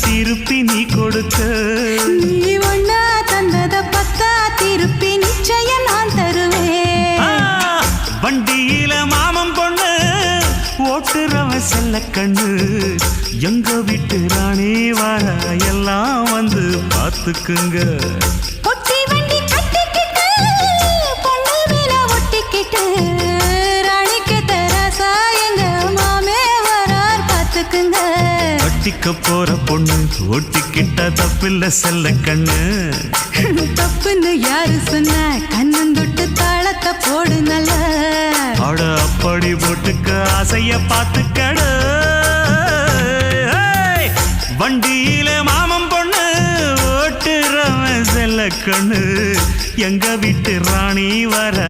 திருப்பி நீ கொடுக்க நீ ஒண்ணா தந்தத பத்தா திருப்பி நிச்சயம் நான் தருவேன் வண்டியில மாமன் பொண்ணு ஓட்டுறவன் செல்ல கண்ணு எங்க வீட்டு ராணி வர எல்லாம் வந்து பார்த்துக்குங்க ஒட்டி வண்டி கட்டிக்கிட்டு பொண்ணு மேல ஒட்டிக்கிட்டு ராணிக்கு தராசா எங்க மாமே வரார் பார்த்துக்குங்க ஒட்டிக்க போற பொண்ணு ஒட்டிக்கிட்டா தப்பில்ல செல்ல கண்ணு தப்புன்னு யாரு சொன்ன கண்ணந்தொட்டு தாளத்தை போடு நல்ல அட அப்படி போட்டுக்க ஆசைய பார்த்துக்கட வண்டியில மாமன் பொண்ணு ஓட்டுறவன் செல்ல கண்ணு எங்க வீட்டு ராணி வர